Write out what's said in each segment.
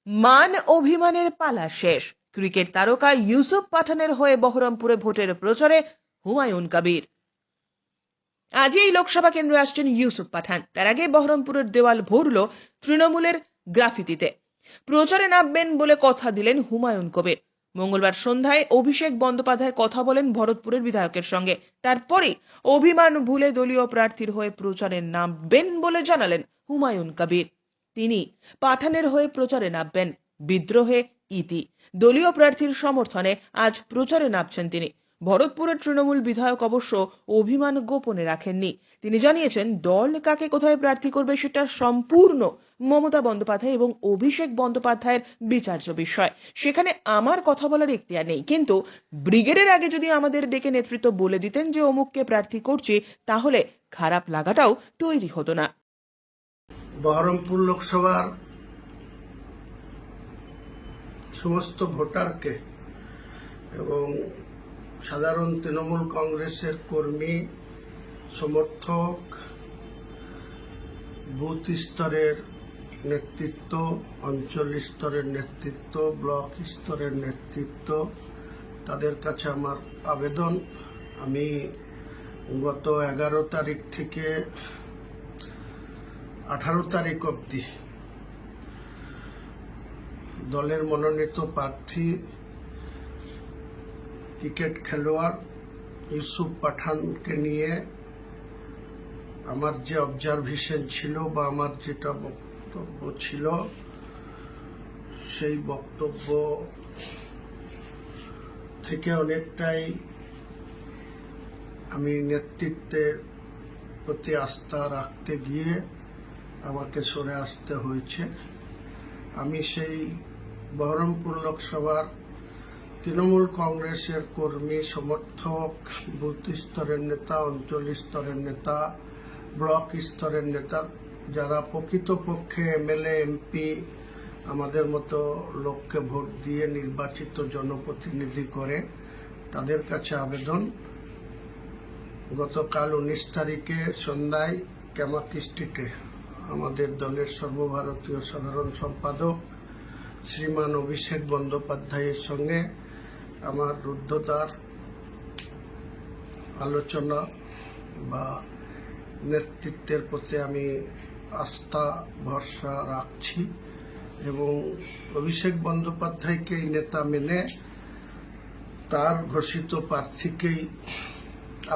মান অভিমানের পালা শেষ। ক্রিকেট তারকা ইউসুফ পাঠানের হয়ে বহরমপুরে ভোটের প্রচারে হুমায়ুন কবির। আজই এই লোকসভা কেন্দ্রে আসছেন ইউসুফ পাঠান। তার আগে বহরমপুরের দেওয়াল ভরল তৃণমূলের গ্রাফিতিতে। প্রচারে নামবেন বলে কথা দিলেন হুমায়ুন কবির। মঙ্গলবার সন্ধ্যায় অভিষেক বন্দ্যোপাধ্যায় কথা বলেন ভরতপুরের বিধায়কের সঙ্গে। তারপরে অভিমান ভুলে দলীয় প্রার্থীর হয়ে প্রচারে নামবেন বলে জানালেন হুমায়ুন কবির। তিনি পাঠানের হয়ে প্রচারে নামবেন। বিদ্রোহে ইতি। দলীয় প্রার্থীর সমর্থনে আজ প্রচারে নামছেন তিনি। ভরতপুরের তৃণমূল বিধায়ক অবশ্য অভিমান গোপনে রাখেননি। তিনি জানিয়েছেন, দল কাকে কোথায় প্রার্থী করবে সেটা সম্পূর্ণ মমতা বন্দ্যোপাধ্যায় এবং অভিষেক বন্দ্যোপাধ্যায়ের বিচার্য বিষয়। সেখানে আমার কথা বলার এখতিয়ার নেই। কিন্তু ব্রিগেডের আগে যদি আমাদের ডেকে নেতৃত্ব বলে দিতেন যে অমুককে প্রার্থী করছি, তাহলে খারাপ লাগাটাও তৈরি হতো না। বহরমপুর লোকসভার সমস্ত ভোটারকে এবং সাধারণ তৃণমূল কংগ্রেসের কর্মী সমর্থক, বুথ স্তরের নেতৃত্ব, অঞ্চল স্তরের নেতৃত্ব, ব্লক স্তরের নেতৃত্ব, তাদের কাছে আমার আবেদন, আমি গত 11 তারিখ থেকে 18 তারিখ অবধি দলের মনোনীত প্রার্থী ক্রিকেট খেলোয়াড় ইউসুফ পাঠানকে নিয়ে আমার যে অবজারভেশন ছিল বা আমার যেটা বক্তব্য ছিল, সেই বক্তব্য থেকে অনেকটাই আমি নেতৃত্বের প্রতি আস্থা রাখতে গিয়ে আমাকে সরে আসতে হয়েছে। আমি সেই বহরমপুর লোকসভার তৃণমূল কংগ্রেসের কর্মী সমর্থক, বুথ স্তরের নেতা, অঞ্চল স্তরের নেতা, ব্লক স্তরের নেতা, যারা প্রকৃতপক্ষে এমএলএ, এমপি আমাদের মতো লোককে ভোট দিয়ে নির্বাচিত জনপ্রতিনিধি করে, তাদের কাছে আবেদন, গতকাল 19 তারিখে সন্ধ্যায় ক্যামাকি স্ট্রিটে আমাদের দলের সর্বভারতীয় সাধারণ সম্পাদক শ্রীমান অভিষেক বন্দ্যোপাধ্যায়ের সঙ্গে আমার রুদ্ধদ্বার আলোচনা বা নেতৃত্বের প্রতি আমি আস্থা ভরসা রাখছি এবং অভিষেক বন্দ্যোপাধ্যায়কেই নেতা মেনে তার ঘোষিত প্রার্থীকেই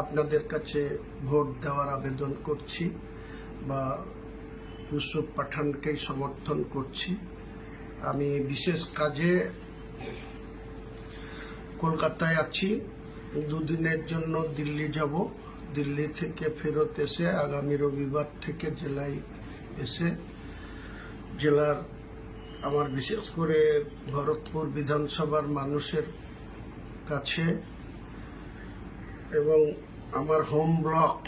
আপনাদের কাছে ভোট দেওয়ার আবেদন করছি বা ইউসুফ পাঠানকেই সমর্থন করছি। আমি বিশেষ কাজে কলকাতায় আছি, 2 দিনের জন্য দিল্লি যাব। দিল্লি থেকে ফেরত এসে আগামী রবিবার থেকে জেলায় এসে জেলার আমার বিশেষ করে ভরতপুর বিধানসভার মানুষের কাছে এবং আমার হোম ব্লক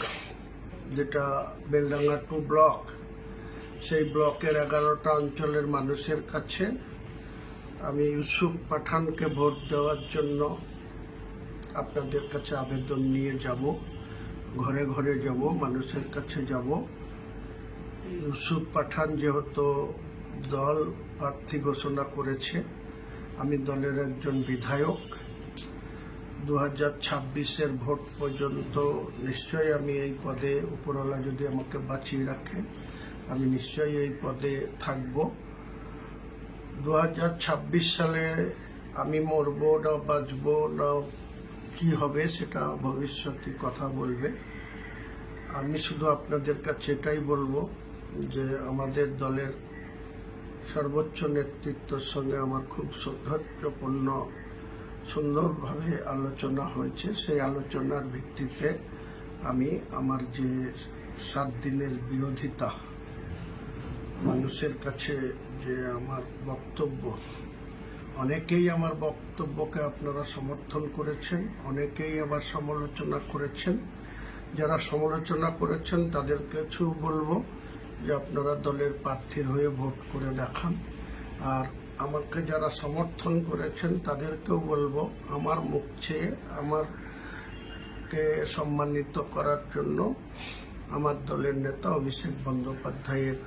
যেটা বেলডাঙ্গা 2 ব্লক, সেই ব্লকের 11টা অঞ্চলের মানুষের কাছে আমি ইউসুফ পাঠানকে ভোট দেওয়ার জন্য আপনাদের কাছে আবেদন নিয়ে যাব। ঘরে ঘরে যাব, মানুষের কাছে যাব। ইউসুফ পাঠান যেহেতু দল প্রার্থী ঘোষণা করেছে, আমি দলের একজন বিধায়ক, 2026-এর ভোট পর্যন্ত নিশ্চয়ই আমি এই পদে, উপরওয়ালা যদি আমাকে বাঁচিয়ে রাখে, আমি নিশ্চয়ই এই পদে থাকব। 2026 সালে আমি মরব না বাঁচব না কি হবে সেটা ভবিষ্যতে কথা বলবে। আমি শুধু আপনাদের কাছে এটাই বলবো যে আমাদের দলের সর্বোচ্চ নেতৃত্বের সঙ্গে আমার খুব সৌহার্দ্যপূর্ণ সুন্দরভাবে আলোচনা হয়েছে। সেই আলোচনার ভিত্তিতে আমি আমার যে 7 দিনের বিরোধিতা, মানুষের কাছে যে আমার বক্তব্য, অনেকেই আমার বক্তব্যকে আপনারা সমর্থন করেছেন, অনেকেই আবার সমালোচনা করেছেন। যারা সমালোচনা করেছেন তাদের কিছু বলবো যে আপনারা দলের প্রার্থীর হয়ে ভোট করে দেখান, আর আমাকে যারা সমর্থন করেছেন তাদেরকেও বলবো আমার মুখ চেয়ে আমাকে সম্মানিত করার জন্য আমার দলের নেতা অভিষেক বন্দ্যোপাধ্যায়ের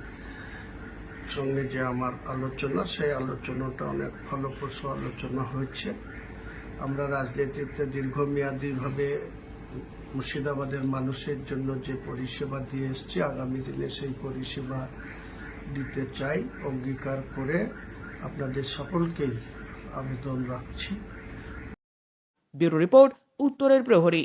সঙ্গে যে আমার আলোচনা, সেই আলোচনাটা অনেক ফলপ্রসূ আলোচনা হয়েছে। আমরা রাজনীতিতে দীর্ঘমেয়াদীভাবে মুর্শিদাবাদের মানুষের জন্য যে পরিষেবা দিয়ে এসেছি, আগামী দিনে সেই পরিষেবা দিতে চাই। অঙ্গীকার করে আপনাদের সকলকেই আবেদন রাখছি। ব্যুরো রিপোর্ট, উত্তরের প্রহরী।